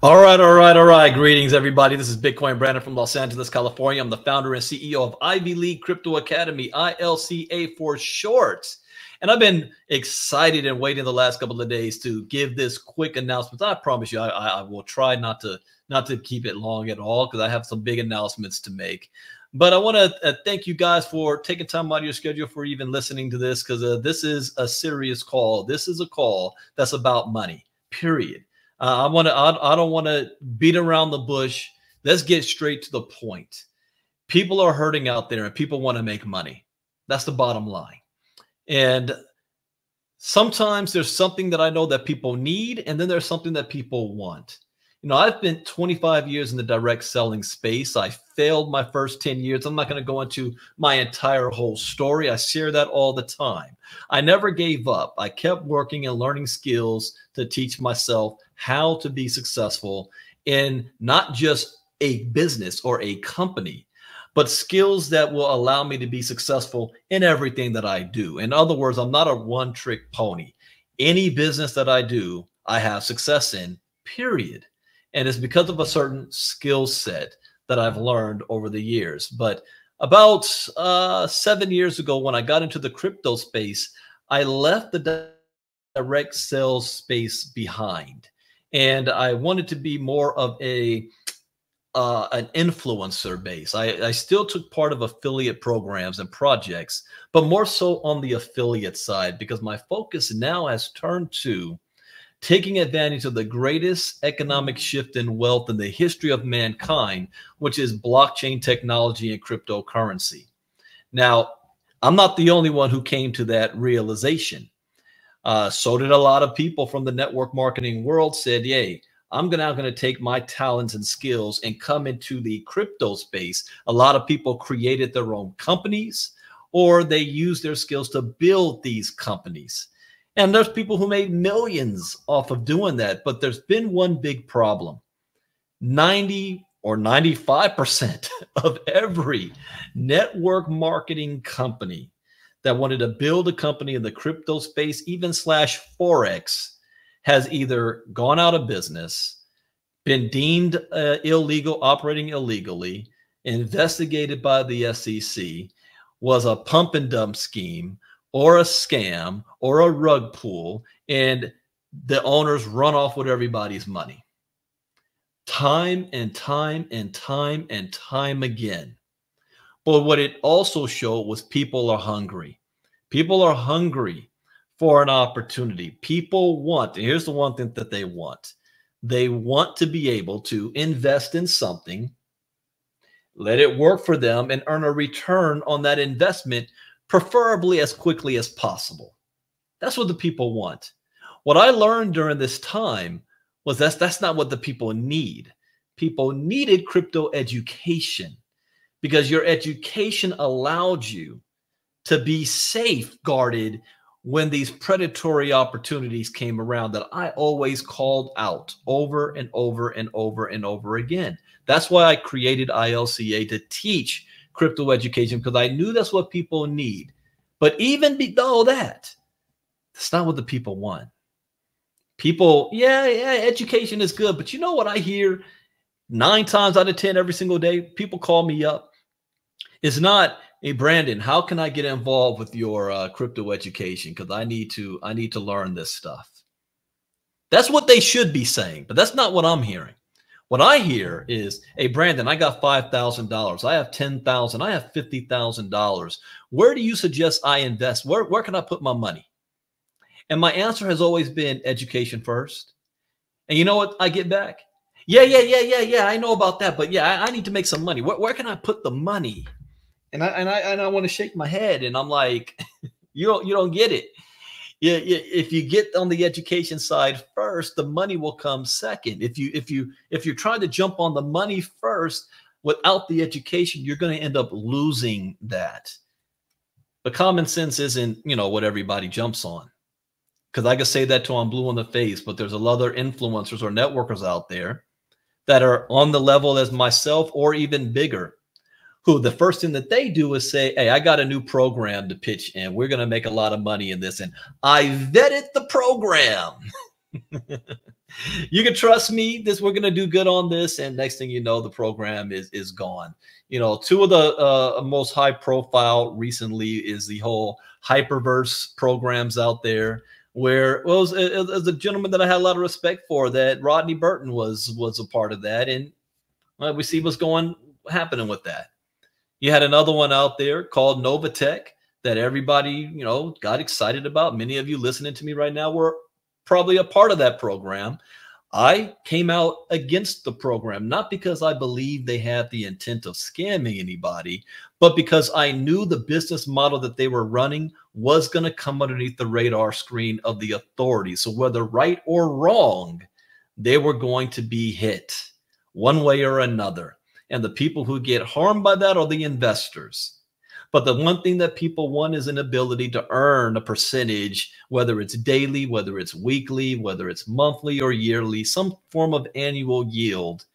All right, all right, all right. Greetings, everybody. This is Bitcoin Brandon from Los Angeles, California. I'm the founder and CEO of Ivy League Crypto Academy, ILCA for short. And I've been excited and waiting the last couple of days to give this quick announcement. I promise you, I will try not to keep it long at all because I have some big announcements to make. But I want to thank you guys for taking time out of your schedule for even listening to this, because this is a serious call. This is a call that's about money, period. I don't want to beat around the bush. Let's get straight to the point. People are hurting out there and people want to make money. That's the bottom line. And sometimes there's something that I know that people need, and then there's something that people want. You know, I've been 25 years in the direct selling space. I failed my first 10 years. I'm not going to go into my entire whole story. I share that all the time. I never gave up. I kept working and learning skills to teach myself how to be successful in not just a business or a company, but skills that will allow me to be successful in everything that I do. In other words, I'm not a one-trick pony. Any business that I do, I have success in, period. And it's because of a certain skill set that I've learned over the years. But about 7 years ago, when I got into the crypto space, I left the direct sales space behind. And I wanted to be more of an influencer base. I still took part of affiliate programs and projects, but more so on the affiliate side, because my focus now has turned to taking advantage of the greatest economic shift in wealth in the history of mankind, which is blockchain technology and cryptocurrency. Now, I'm not the only one who came to that realization. So did a lot of people from the network marketing world. Said, yay, I'm now going to take my talents and skills and come into the crypto space. A lot of people created their own companies, or they used their skills to build these companies. And there's people who made millions off of doing that. But there's been one big problem. 90 or 95% of every network marketing company that wanted to build a company in the crypto space, even /Forex, has either gone out of business, been deemed illegal, operating illegally, investigated by the SEC, was a pump and dump scheme, or a scam, or a rug pull, and the owners run off with everybody's money. Time and time and time and time again. But what it also showed was people are hungry. People are hungry for an opportunity. People want, and here's the one thing that they want. They want to be able to invest in something, let it work for them, and earn a return on that investment, preferably as quickly as possible. That's what the people want. What I learned during this time was that's not what the people need. People needed crypto education, because your education allowed you to be safeguarded when these predatory opportunities came around that I always called out over and over and over and over again. That's why I created ILCA, to teach crypto education, because I knew that's what people need. But even below that, that's not what the people want. People, yeah, education is good. But you know what I hear 9 times out of 10 every single day? People call me up. It's not, hey, Brandon, how can I get involved with your crypto education? Because I need to learn this stuff. That's what they should be saying, but that's not what I'm hearing. What I hear is, hey, Brandon, I got $5,000. I have $10,000. I have $50,000. Where do you suggest I invest? Where can I put my money? And my answer has always been education first. And you know what I get back? Yeah. I know about that, but yeah, I need to make some money. Where can I put the money? And I want to shake my head, and I'm like, you don't get it. Yeah, if you get on the education side first, the money will come second. If you're trying to jump on the money first without the education, you're going to end up losing that. But common sense isn't, what everybody jumps on. Because I can say that till I'm blue in the face, but there's a lot of other influencers or networkers out there that are on the level as myself or even bigger, who the first thing that they do is say, hey, I got a new program to pitch in. We're going to make a lot of money in this. And I vetted the program. You can trust me. We're gonna do good on this, and next thing you know, the program is gone. You know, two of the most high profile recently is the whole hyperverse programs out there, where well, it was a gentleman that I had a lot of respect for. That Rodney Burton was a part of that, and we see what's happening with that. You had another one out there called Novatech that everybody, got excited about. Many of you listening to me right now were probably a part of that program. I came out against the program, not because I believed they had the intent of scamming anybody, but because I knew the business model that they were running was going to come underneath the radar screen of the authorities. So whether right or wrong, they were going to be hit one way or another. And the people who get harmed by that are the investors. But the one thing that people want is an ability to earn a percentage, whether it's daily, whether it's weekly, whether it's monthly or yearly, some form of annual yield.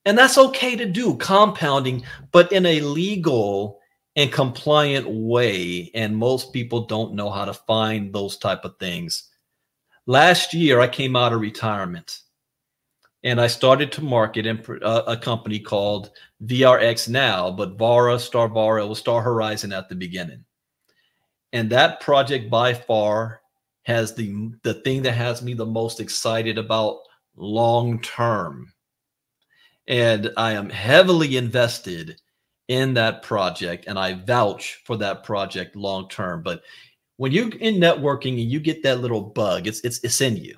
And that's okay to do, compounding, but in a legal and compliant way. And most people don't know how to find those type of things. Last year, I came out of retirement. And I started to market in a company called VRX now, but Star Vara, it was Star Horizon at the beginning. And that project by far has the thing that has me the most excited about long term. And I am heavily invested in that project, and I vouch for that project long term. But when you're in networking and you get that little bug, it's in you.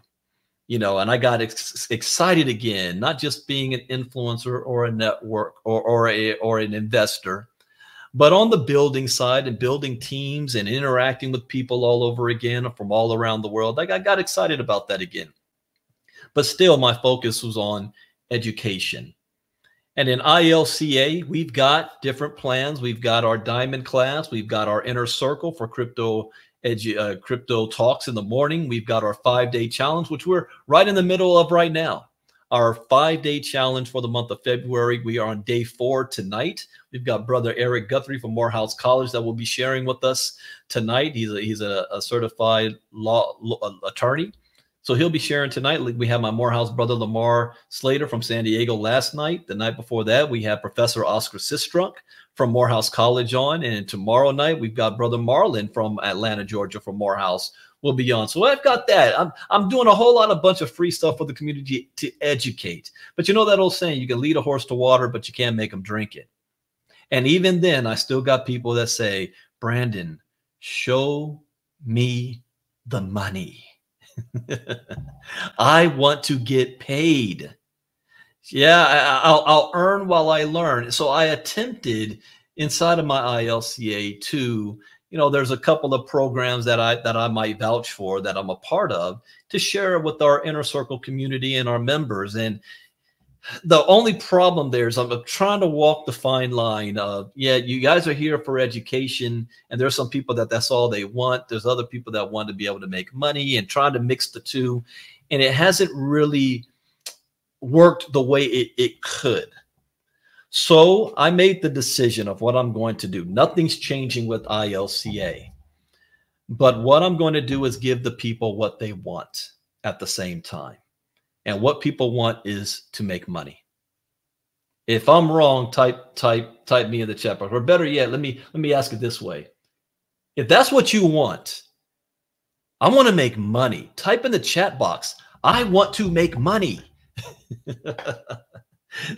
And I got excited again, not just being an influencer or a network or an investor, but on the building side and building teams and interacting with people all over again from all around the world. I got excited about that again. But still, my focus was on education. And in ILCA, we've got different plans. We've got our diamond class. We've got our inner circle for crypto talks in the morning. We've got our 5-day challenge, which we're right in the middle of right now. Our 5-day challenge for the month of February. We are on day 4 tonight. We've got Brother Eric Guthrie from Morehouse College that will be sharing with us tonight. He's a certified law attorney. So he'll be sharing tonight. We have my Morehouse brother Lamar Slater from San Diego last night. The night before that, we have Professor Oscar Sistrunk from Morehouse College on. And tomorrow night, we've got Brother Marlon from Atlanta, Georgia from Morehouse will be on. So I've got that. I'm doing a whole bunch of free stuff for the community to educate. But you know that old saying, you can lead a horse to water, but you can't make them drink it. And even then, I still got people that say, Brandon, show me the money. I want to get paid. Yeah, I'll earn while I learn. So I attempted inside of my ILCA to, there's a couple of programs that I might vouch for that I'm a part of to share with our inner circle community and our members. And the only problem there is I'm trying to walk the fine line of, yeah, you guys are here for education, and there's some people that's all they want. There's other people that want to be able to make money, and trying to mix the two. And it hasn't really worked the way it could. So I made the decision of what I'm going to do. Nothing's changing with ILCA. But what I'm going to do is give the people what they want at the same time. And what people want is to make money. If I'm wrong, type me in the chat box. Or better yet, let me ask it this way. If that's what you want, I want to make money. Type in the chat box, I want to make money.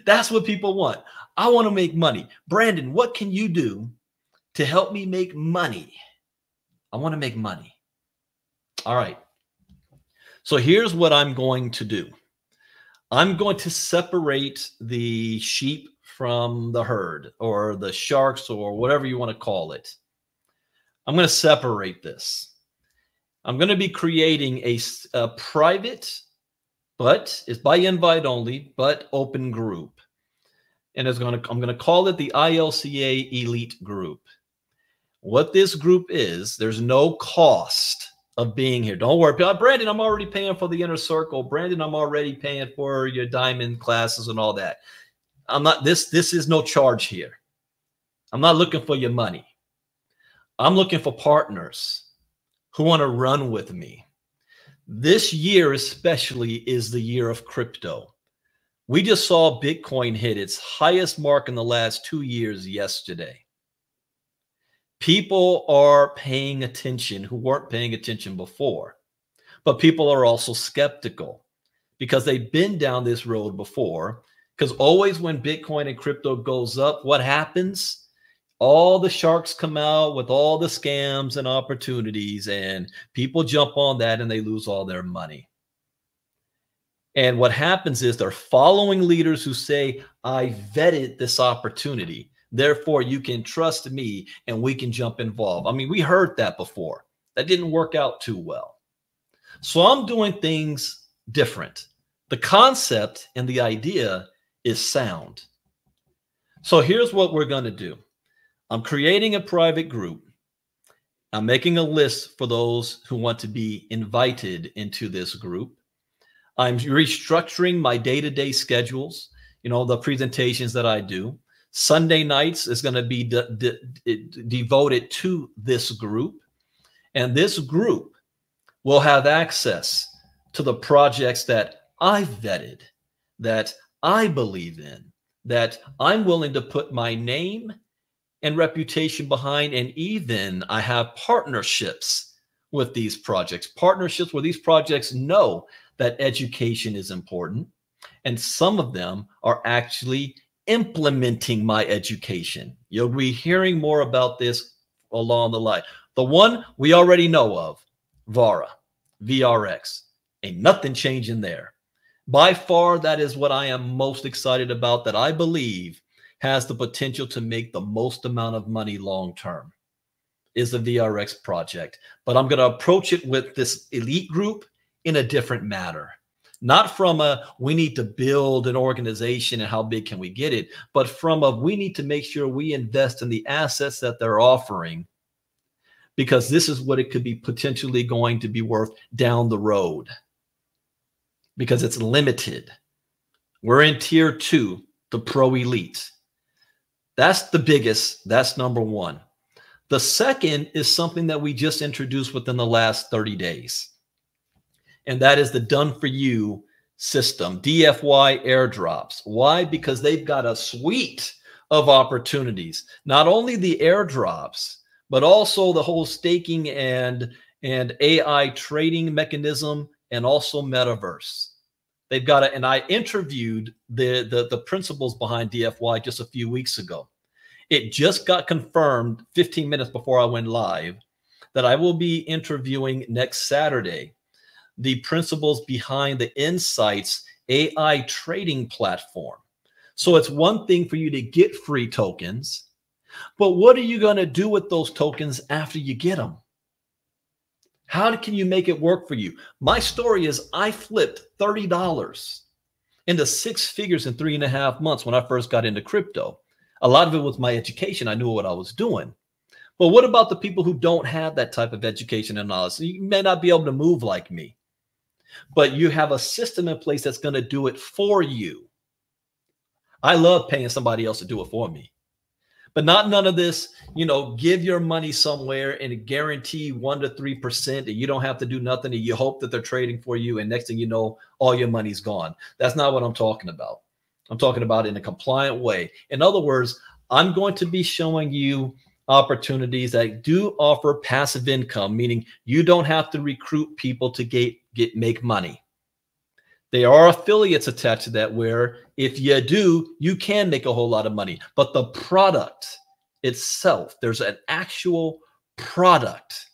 That's what people want. I want to make money. Brandon, what can you do to help me make money? I want to make money. All right. So here's what I'm going to do. I'm going to separate the sheep from the herd, or the sharks, or whatever you want to call it. I'm going to separate this. I'm going to be creating a private, but it's by invite only, but open group. And I'm going to call it the ILCA Elite Group. What this group is, there's no cost of being here. Don't worry, Brandon, I'm already paying for the inner circle. Brandon, I'm already paying for your diamond classes and all that. I'm not, this is no charge here. I'm not looking for your money. I'm looking for partners who want to run with me. This year especially is the year of crypto. We just saw Bitcoin hit its highest mark in the last 2 years yesterday. People are paying attention who weren't paying attention before, but people are also skeptical because they've been down this road before. Because always when Bitcoin and crypto goes up, what happens? All the sharks come out with all the scams and opportunities, and people jump on that and they lose all their money. And what happens is they're following leaders who say, I vetted this opportunity, therefore you can trust me and we can jump involved. I mean, we heard that before. That didn't work out too well. So I'm doing things different. The concept and the idea is sound. So here's what we're going to do. I'm creating a private group. I'm making a list for those who want to be invited into this group. I'm restructuring my day-to-day schedules, the presentations that I do. Sunday nights is going to be devoted to this group. And this group will have access to the projects that I've vetted, that I believe in, that I'm willing to put my name and reputation behind, and even I have partnerships with these projects, partnerships where these projects know that education is important, and some of them are actually implementing my education. You'll be hearing more about this along the line. The one we already know of, VARA, VRX, ain't nothing changing there. By far, that is what I am most excited about, that I believe has the potential to make the most amount of money long term, is the VRX project. But I'm going to approach it with this elite group in a different manner. Not from a, we need to build an organization and how big can we get it, but from a, we need to make sure we invest in the assets that they're offering, because this is what it could be potentially going to be worth down the road, because it's limited. We're in tier 2, the pro elite. That's the biggest. That's number one. The second is something that we just introduced within the last 30 days. And that is the done for you system, DFY airdrops. Why? Because they've got a suite of opportunities, not only the airdrops, but also the whole staking and AI trading mechanism, and also metaverse. They've got it. And I interviewed the principals behind DFY just a few weeks ago. It just got confirmed 15 minutes before I went live that I will be interviewing next Saturday the principals behind the Insights AI trading platform. So it's one thing for you to get free tokens, but what are you going to do with those tokens after you get them? How can you make it work for you? My story is I flipped $30 into 6 figures in 3.5 months when I first got into crypto. A lot of it was my education. I knew what I was doing. But what about the people who don't have that type of education and knowledge? So you may not be able to move like me, but you have a system in place that's going to do it for you. I love paying somebody else to do it for me. But not none of this, give your money somewhere and guarantee 1 to 3%, and you don't have to do nothing, and you hope that they're trading for you, and next thing you know, all your money's gone. That's not what I'm talking about. I'm talking about in a compliant way. In other words, I'm going to be showing you opportunities that do offer passive income, meaning you don't have to recruit people to make money. There are affiliates attached to that where if you do, you can make a whole lot of money. But the product itself, there's an actual product.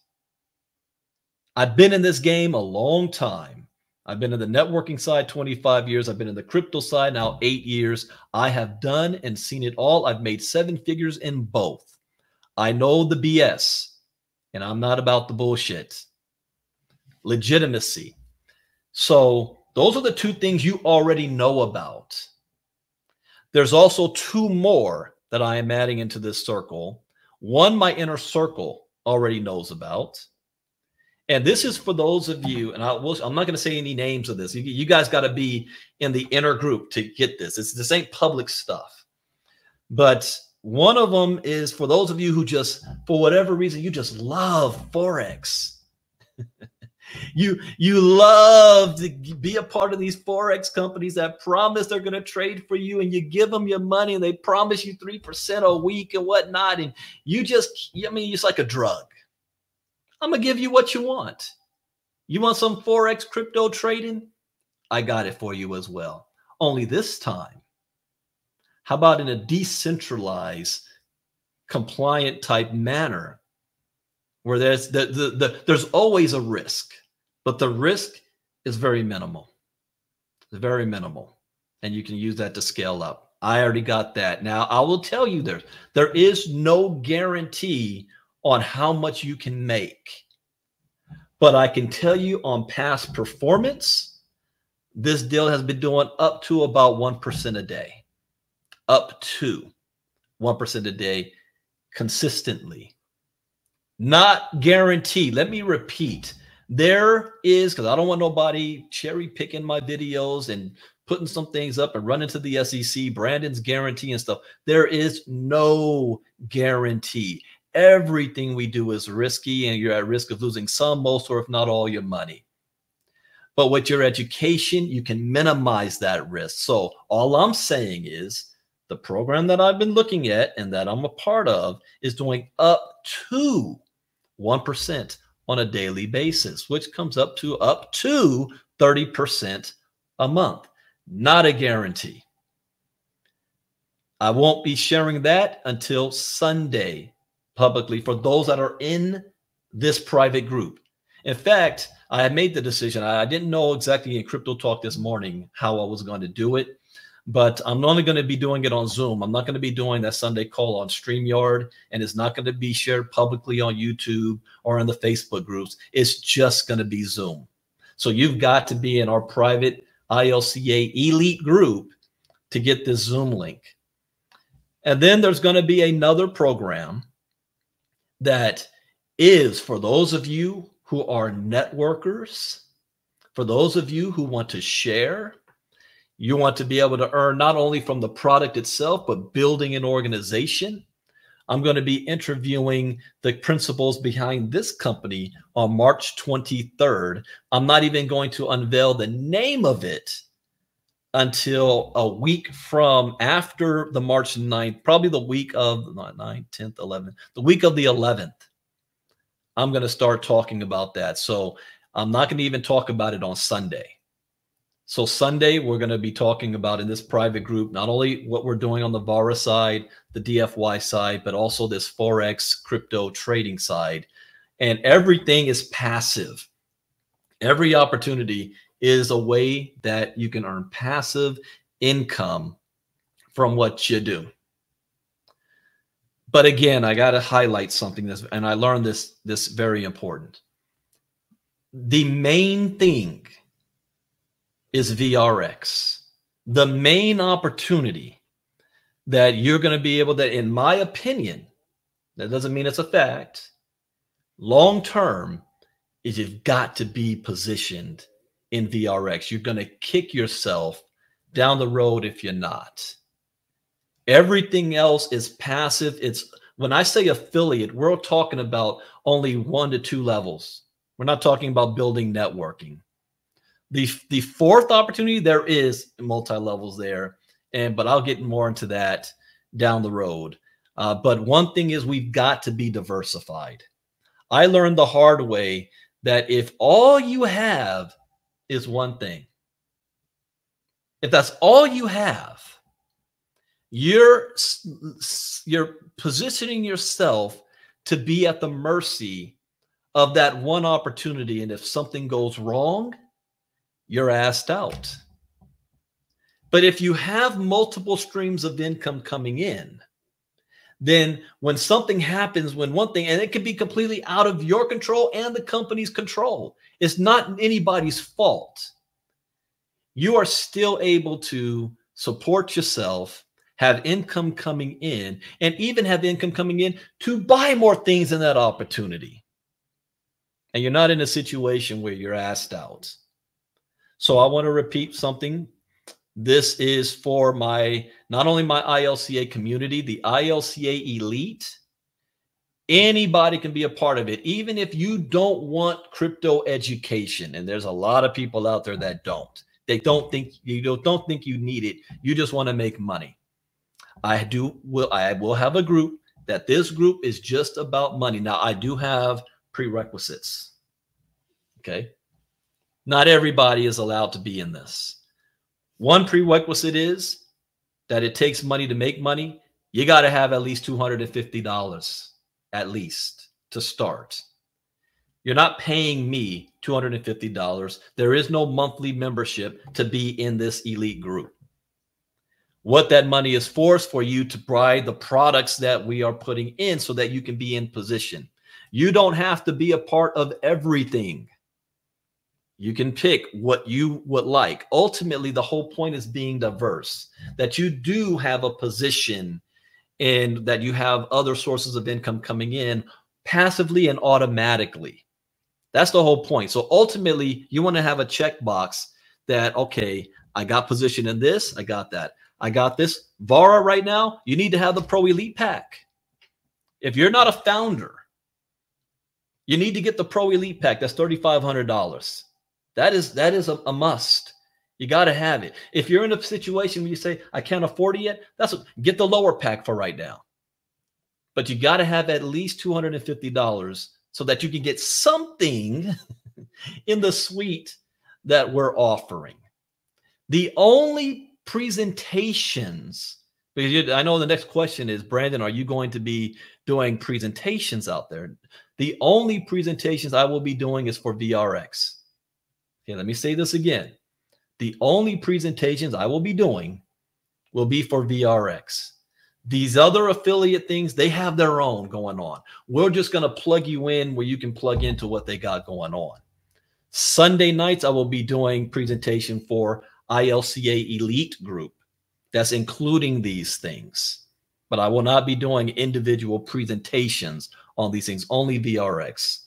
I've been in this game a long time. I've been in the networking side 25 years. I've been in the crypto side now 8 years. I have done and seen it all. I've made 7 figures in both. I know the BS, and I'm not about the bullshit. Legitimacy. So those are the 2 things you already know about. There's also 2 more that I am adding into this circle. One, my inner circle already knows about. And this is for those of you, and I'm not going to say any names of this. You guys got to be in the inner group to get this. This ain't public stuff. But one of them is for those of you who just, for whatever reason, you just love Forex. You love to be a part of these Forex companies that promise they're going to trade for you, and you give them your money and they promise you 3% a week and whatnot. And you just, I mean, it's like a drug. I'm going to give you what you want. You want some Forex crypto trading? I got it for you as well. Only this time, how about in a decentralized, compliant type manner where there's always a risk, but the risk is very minimal. It's very minimal. And you can use that to scale up. I already got that. Now, I will tell you there is no guarantee on how much you can make. But I can tell you on past performance, this deal has been doing up to about 1% a day. Up to 1% a day consistently. Not guaranteed. Let me repeat. There is, because I don't want nobody cherry picking my videos and putting some things up and running to the SEC, Brandon's guarantee and stuff. There is no guarantee. Everything we do is risky, and you're at risk of losing some, most, or if not all your money. But with your education, you can minimize that risk. So all I'm saying is the program that I've been looking at and that I'm a part of is doing up to 1% on a daily basis, which comes up to 30% a month. Not a guarantee. I won't be sharing that until Sunday publicly for those that are in this private group. In fact, I had made the decision. I didn't know exactly in Crypto Talk this morning how I was going to do it, but I'm only going to be doing it on Zoom. I'm not going to be doing that Sunday call on StreamYard, and it's not going to be shared publicly on YouTube or in the Facebook groups. It's just going to be Zoom. So you've got to be in our private ILCA elite group to get this Zoom link. And then there's going to be another program that is for those of you who are networkers, for those of you who want to share. You want to be able to earn not only from the product itself, but building an organization. I'm going to be interviewing the principals behind this company on March 23rd. I'm not even going to unveil the name of it until a week from after the March 9th, probably the week of 9th, 10th, 11th, the week of the 11th. I'm going to start talking about that. So I'm not going to even talk about it on Sunday. So Sunday, we're going to be talking about in this private group, not only what we're doing on the VARA side, the DFY side, but also this Forex crypto trading side. And everything is passive. Every opportunity is a way that you can earn passive income from what you do. But again, I got to highlight something, and I learned this very important. The main thing is VRX. The main opportunity that you're going to be able to, in my opinion, that doesn't mean it's a fact, long term, is you've got to be positioned in VRX. You're going to kick yourself down the road if you're not. Everything else is passive. It's when I say affiliate, we're talking about only 1 to 2 levels. We're not talking about building networking. The fourth opportunity, there is multi-levels there, but I'll get more into that down the road. But one thing is we've got to be diversified. I learned the hard way that if all you have is one thing, if that's all you have, you're positioning yourself to be at the mercy of that one opportunity. And if something goes wrong, you're asked out. But if you have multiple streams of income coming in, then when something happens, when one thing, and it could be completely out of your control and the company's control, it's not anybody's fault. You are still able to support yourself, have income coming in, and even have income coming in to buy more things in that opportunity. And you're not in a situation where you're asked out. So I want to repeat something. This is for not only my ILCA community, the ILCA elite. Anybody can be a part of it, even if you don't want crypto education. And there's a lot of people out there that don't. They don't think you need it. You just want to make money. I will have a group that this group is just about money. Now, I do have prerequisites. Okay. Not everybody is allowed to be in this. One prerequisite is that it takes money to make money. You got to have at least $250 at least to start. You're not paying me $250. There is no monthly membership to be in this elite group. What that money is for you to buy the products that we are putting in so that you can be in position. You don't have to be a part of everything. You can pick what you would like. Ultimately, the whole point is being diverse, that you do have a position and that you have other sources of income coming in passively and automatically. That's the whole point. So ultimately, you want to have a checkbox that, okay, I got position in this, I got that. I got this. Vara right now, you need to have the Pro Elite Pack. If you're not a founder, you need to get the Pro Elite Pack. That's $3,500. That is a must. You got to have it. If you're in a situation where you say, I can't afford it yet, get the lower pack for right now. But you got to have at least $250 so that you can get something in the suite that we're offering. The only presentations, because I know the next question is, Brandon, are you going to be doing presentations out there? The only presentations I will be doing is for VRX. Okay, let me say this again. The only presentations I will be doing will be for VRX. These other affiliate things, they have their own going on. We're just going to plug you in where you can plug into what they got going on. Sunday nights, I will be doing presentation for ILCA Elite Group. That's including these things. But I will not be doing individual presentations on these things, only VRX.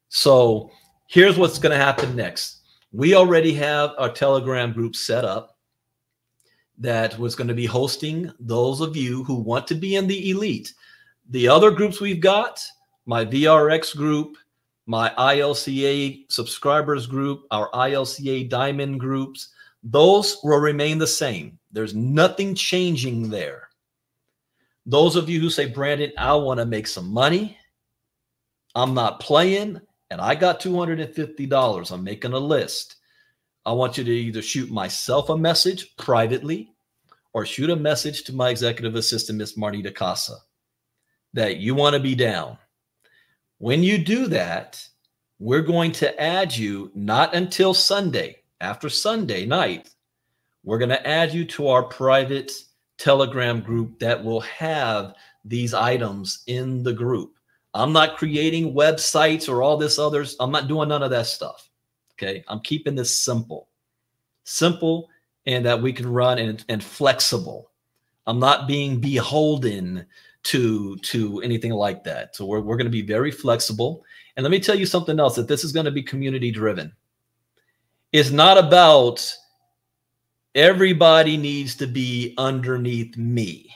So here's what's going to happen next. We already have our Telegram group set up that was going to be hosting those of you who want to be in the elite. The other groups we've got, my VRX group, my ILCA subscribers group, our ILCA Diamond groups, those will remain the same. There's nothing changing there. Those of you who say, Brandon, I want to make some money, I'm not playing, and I got $250. I'm making a list. I want you to either shoot myself a message privately or shoot a message to my executive assistant, Miss Marnita Casa, that you want to be down. When you do that, we're going to add you not until Sunday. After Sunday night, we're going to add you to our private Telegram group that will have these items in the group. I'm not creating websites or all this others. I'm not doing none of that stuff. Okay. I'm keeping this simple, and that we can run and flexible. I'm not being beholden to anything like that. So we're going to be very flexible. And let me tell you something else, that this is going to be community driven. It's not about everybody needs to be underneath me.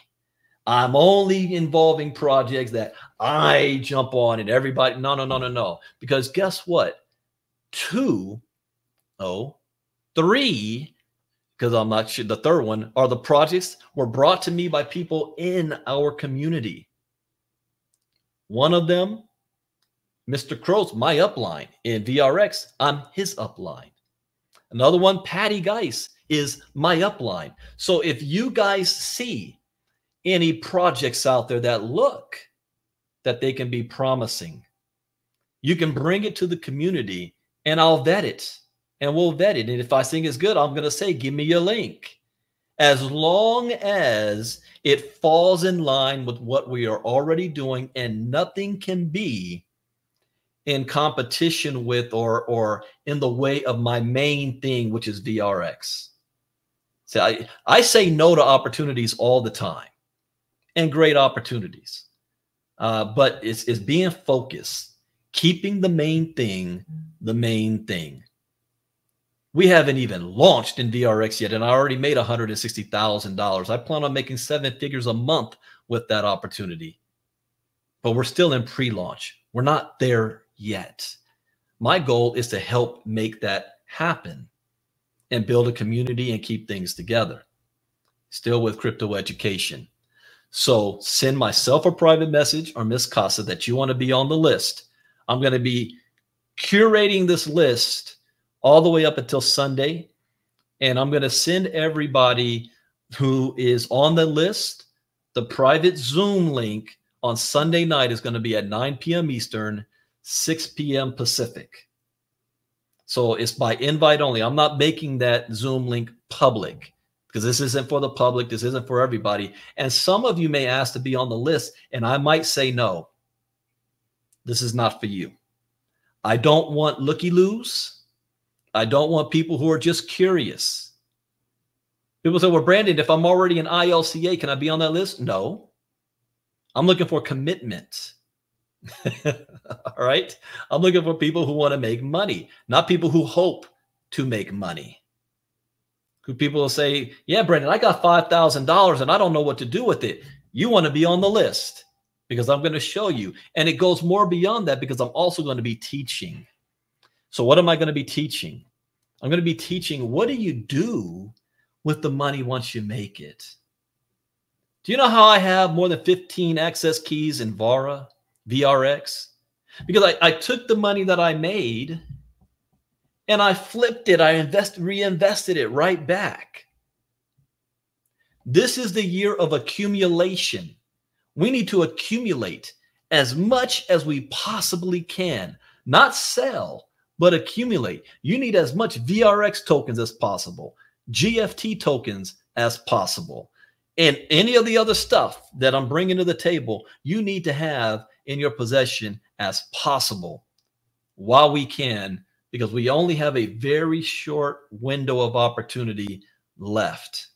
I'm only involving projects that I jump on and everybody. No. Because guess what? 3, because I'm not sure, the third one, are the projects were brought to me by people in our community. One of them, Mr. Crow's my upline in VRX. I'm his upline. Another one, Patty Geis, is my upline. So if you guys see any projects out there that look that they can be promising, you can bring it to the community and I'll vet it, and we'll vet it. And if I think it's good, I'm going to say, give me your link. As long as it falls in line with what we are already doing, and nothing can be in competition with or in the way of my main thing, which is VRX. So I say no to opportunities all the time, and great opportunities. But it's being focused, keeping the main thing the main thing. We haven't even launched in VRX yet, and I already made $160,000. I plan on making 7 figures a month with that opportunity. but we're still in pre-launch. We're not there yet. My goal is to help make that happen and build a community and keep things together. Still with crypto education. So send myself a private message or Miss Casa that you want to be on the list. I'm going to be curating this list all the way up until Sunday. And I'm going to send everybody who is on the list the private Zoom link on Sunday night. Is going to be at 9 p.m. Eastern, 6 p.m. Pacific. So it's by invite only. I'm not making that Zoom link public because this isn't for the public. This isn't for everybody. And some of you may ask to be on the list, and I might say no. This is not for you. I don't want looky-loos. I don't want people who are just curious. People say, well, Brandon, if I'm already an ILCA, can I be on that list? No. I'm looking for commitment. All right. I'm looking for people who want to make money, not people who hope to make money. Who people will say, yeah, Brandon, I got $5,000 and I don't know what to do with it. You want to be on the list because I'm going to show you. And it goes more beyond that because I'm also going to be teaching. So what am I going to be teaching? I'm going to be teaching, what do you do with the money once you make it? Do you know how I have more than 15 access keys in VRX? Because I took the money that I made and I flipped it. I reinvested it right back. This is the year of accumulation. We need to accumulate as much as we possibly can, not sell, but accumulate. You need as much VRX tokens as possible, GFT tokens as possible. And any of the other stuff that I'm bringing to the table, you need to have in your possession as possible while we can, because we only have a very short window of opportunity left.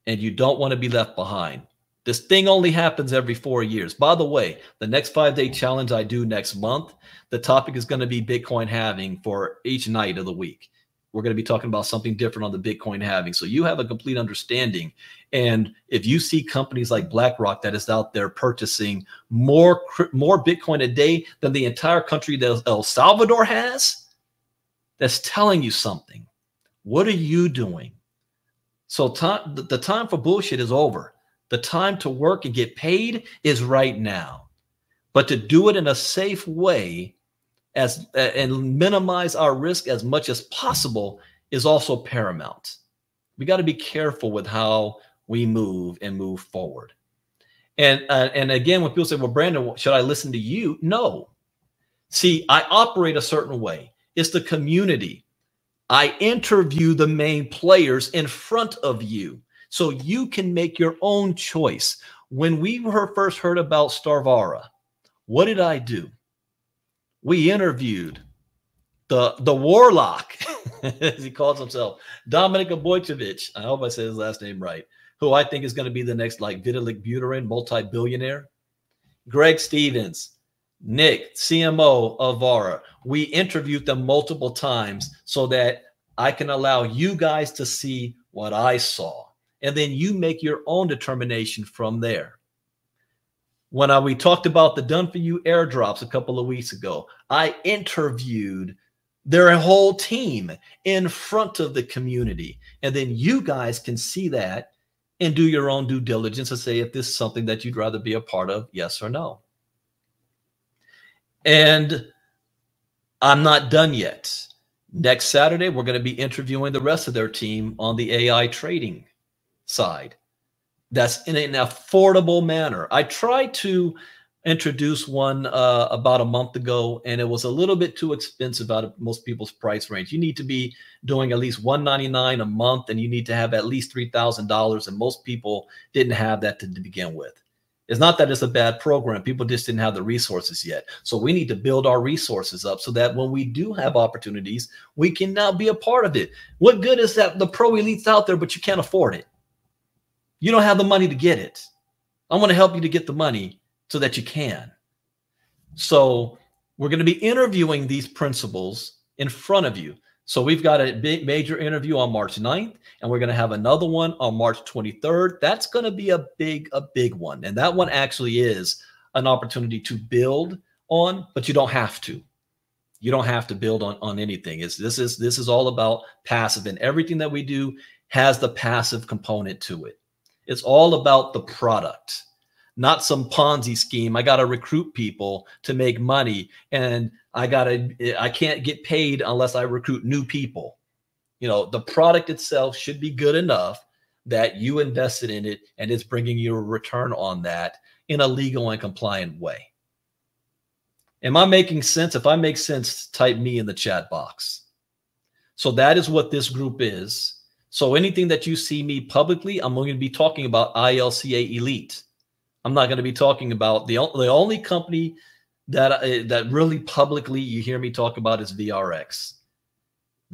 And you don't want to be left behind. This thing only happens every 4 years. By the way, the next 5-day challenge I do next month, the topic is going to be Bitcoin halving for each night of the week. We're going to be talking about something different on the Bitcoin halving. So you have a complete understanding. And if you see companies like BlackRock that is out there purchasing more Bitcoin a day than the entire country that El Salvador has, that's telling you something. What are you doing? So the time for bullshit is over. The time to work and get paid is right now. But to do it in a safe way and minimize our risk as much as possible is also paramount. We got to be careful with how we move and move forward. And again, when people say, well, Brandon, should I listen to you? No. See, I operate a certain way. It's the community. I interview the main players in front of you so you can make your own choice. When we first heard about Starvara, what did I do? We interviewed the warlock, as he calls himself, Dominik Bojcevic. I hope I said his last name right. Who I think is going to be the next like Vitalik Buterin, multi-billionaire. Greg Stevens, Nick, CMO of Vara. We interviewed them multiple times so that I can allow you guys to see what I saw. And then you make your own determination from there. When we talked about the Done For You airdrops a couple of weeks ago, I interviewed their whole team in front of the community. And then you guys can see that and do your own due diligence and say if this is something that you'd rather be a part of, yes or no. And I'm not done yet. Next Saturday, we're going to be interviewing the rest of their team on the AI trading side. That's in an affordable manner. I tried to introduce one about a month ago, and it was a little bit too expensive out of most people's price range. You need to be doing at least $199 a month, and you need to have at least $3,000, and most people didn't have that to begin with. It's not that it's a bad program. People just didn't have the resources yet. So we need to build our resources up so that when we do have opportunities, we can now be a part of it. What good is that the pro elite's out there, but you can't afford it? You don't have the money to get it. I want to help you to get the money so that you can. So we're going to be interviewing these principals in front of you. So we've got a big major interview on March 9th, and we're going to have another one on March 23rd. That's going to be a big one. And that one actually is an opportunity to build on, but you don't have to. You don't have to build on anything. This is all about passive, and everything that we do has the passive component to it. It's all about the product, not some Ponzi scheme. I got to recruit people to make money, and I can't get paid unless I recruit new people. You know, the product itself should be good enough that you invested in it and it's bringing you a return on that in a legal and compliant way. Am I making sense? If I make sense, type me in the chat box. So that is what this group is. So anything that you see me publicly, I'm going to be talking about ILCA Elite. I'm not going to be talking about the only company that really publicly you hear me talk about is VRX.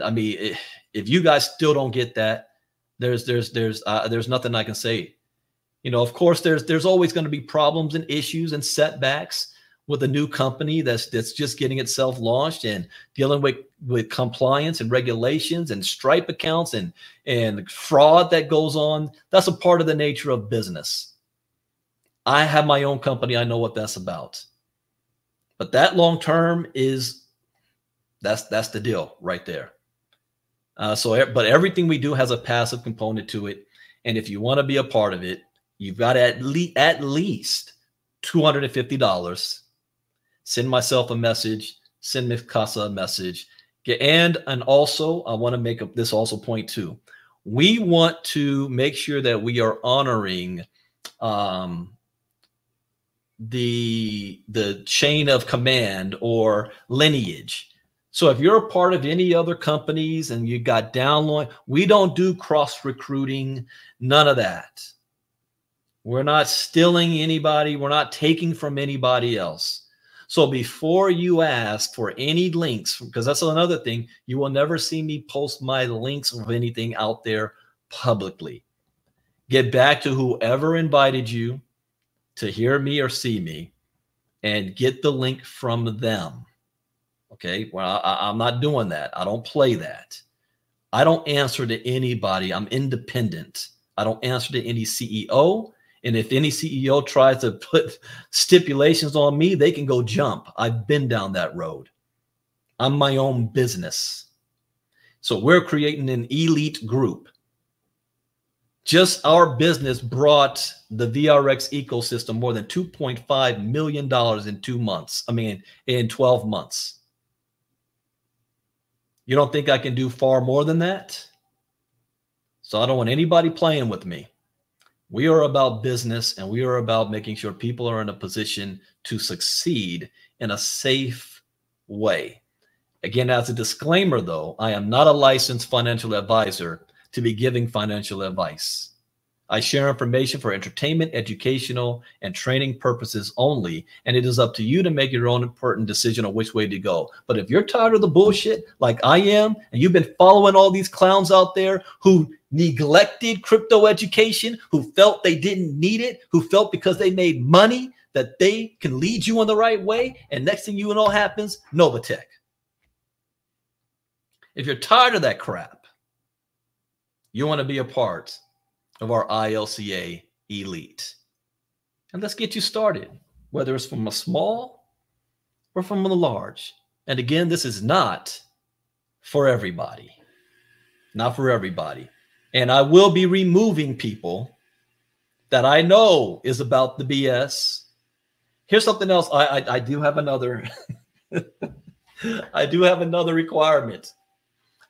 I mean, if you guys still don't get that, there's nothing I can say. You know, of course, there's always going to be problems and issues and setbacks with a new company that's just getting itself launched and dealing with compliance and regulations and Stripe accounts and fraud that goes on. That's a part of the nature of business. I have my own company. I know what that's about. But that long term that's the deal right there. But everything we do has a passive component to it. And if you want to be a part of it, you've got to at least $250. Send myself a message, send Ms. Casa a message. And also, I want to make this also point too. We want to make sure that we are honoring the chain of command or lineage. So if you're a part of any other companies and you got download, we don't do cross recruiting, none of that. We're not stealing anybody. We're not taking from anybody else. So before you ask for any links, because that's another thing, you will never see me post my links of anything out there publicly. Get back to whoever invited you to hear me or see me and get the link from them. Okay, well, I'm not doing that. I don't play that. I don't answer to anybody. I'm independent. I don't answer to any CEO. And if any CEO tries to put stipulations on me, they can go jump. I've been down that road. I'm my own business. So we're creating an elite group. Just our business brought the VRX ecosystem more than $2.5 million in 2 months. I mean, in 12 months. You don't think I can do far more than that? So I don't want anybody playing with me. We are about business, and we are about making sure people are in a position to succeed in a safe way. Again, as a disclaimer, though, I am not a licensed financial advisor to be giving financial advice. I share information for entertainment, educational, and training purposes only, and it is up to you to make your own important decision on which way to go. But if you're tired of the bullshit like I am, and you've been following all these clowns out there who neglected crypto education, who felt they didn't need it, who felt because they made money that they can lead you in the right way, and next thing you know happens, Novatech. If you're tired of that crap, you want to be a part of our ILCA Elite. And let's get you started, whether it's from a small or from a large. And again, this is not for everybody. Not for everybody. And I will be removing people that I know is about the BS. Here's something else. I do have another. I do have another requirement.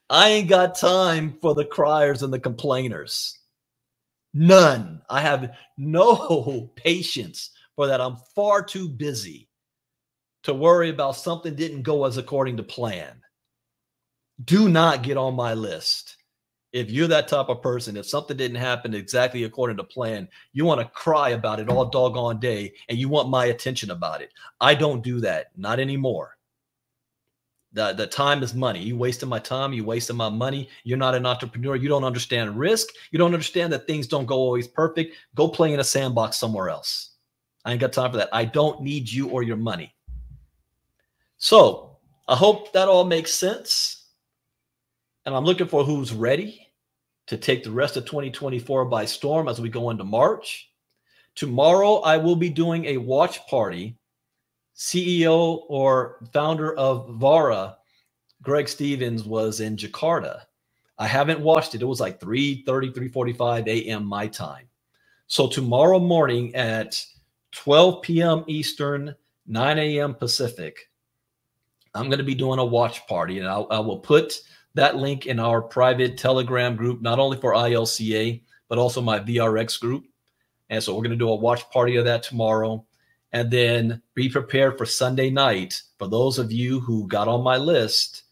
I ain't got time for the criers and the complainers. None. I have no patience for that. I'm far too busy to worry about something didn't go as according to plan. Do not get on my list. If you're that type of person, if something didn't happen exactly according to plan, you want to cry about it all doggone day and you want my attention about it. I don't do that. Not anymore. The time is money. You wasting my time. You wasting my money. You're not an entrepreneur. You don't understand risk. You don't understand that things don't go always perfect. Go play in a sandbox somewhere else. I ain't got time for that. I don't need you or your money. So I hope that all makes sense. And I'm looking for who's ready to take the rest of 2024 by storm as we go into March. Tomorrow, I will be doing a watch party. CEO or founder of Vara, Greg Stevens, was in Jakarta. I haven't watched it. It was like 3:30, 3:45 a.m. my time. So tomorrow morning at 12 p.m. Eastern, 9 a.m. Pacific, I'm going to be doing a watch party, and I will put that link in our private Telegram group, not only for ILCA, but also my VRX group. And so we're going to do a watch party of that tomorrow. And then be prepared for Sunday night. For those of you who got on my list,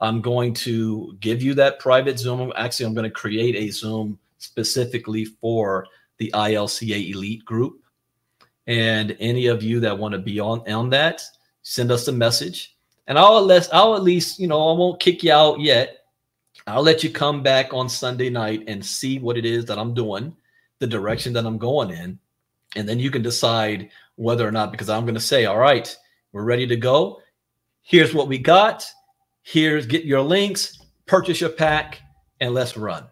I'm going to give you that private Zoom. Actually, I'm going to create a Zoom specifically for the ILCA Elite group. And any of you that want to be on that, send us a message. And I'll at least, I won't kick you out yet. I'll let you come back on Sunday night and see what it is that I'm doing, the direction that I'm going in. And then you can decide whether or not, because I'm going to say, all right, we're ready to go. Here's what we got. Get your links, purchase your pack, and let's run.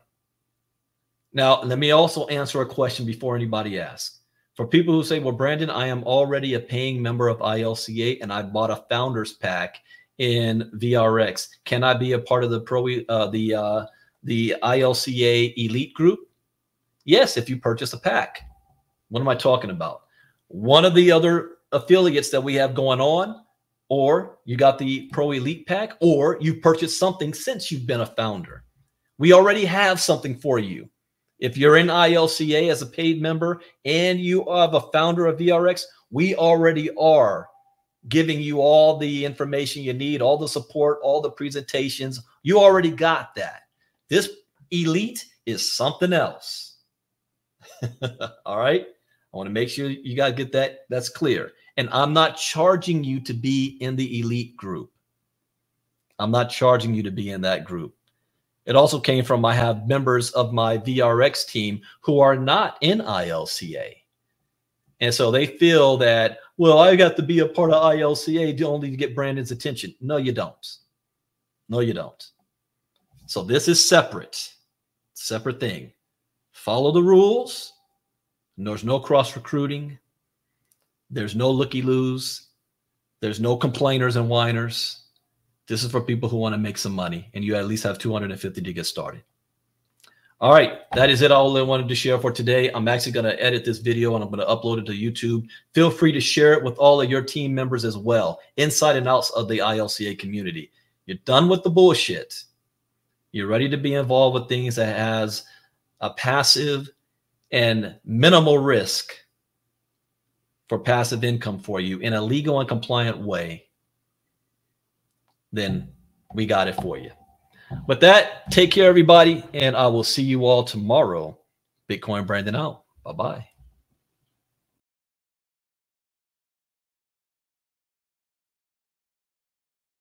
Now, let me also answer a question before anybody asks. For people who say, well, Brandon, I am already a paying member of ILCA and I bought a founders pack in VRX. Can I be a part of the ILCA Elite group? Yes, if you purchase a pack. What am I talking about? One of the other affiliates that we have going on, or you got the Pro Elite pack, or you purchased something since you've been a founder. We already have something for you. If you're in ILCA as a paid member and you have a founder of VRX, we already are giving you all the information you need, all the support, all the presentations. You already got that. This Elite is something else. All right. I want to make sure you guys get that. That's clear. And I'm not charging you to be in the Elite group. I'm not charging you to be in that group. It also came from, I have members of my VRX team who are not in ILCA. And so they feel that, well, I got to be a part of ILCA only to get Brandon's attention. No, you don't. No, you don't. So this is separate thing. Follow the rules. There's no cross recruiting. There's no looky-loos. There's no complainers and whiners. This is for people who want to make some money, and you at least have $250 to get started. All right, that is it. All I wanted to share for today. I'm actually going to edit this video, and I'm going to upload it to YouTube. Feel free to share it with all of your team members as well, inside and out of the ILCA community. You're done with the bullshit. You're ready to be involved with things that has a passive and minimal risk for passive income for you in a legal and compliant way. Then we got it for you. With that, take care, everybody, and I will see you all tomorrow. Bitcoin Brandon out. Bye-bye.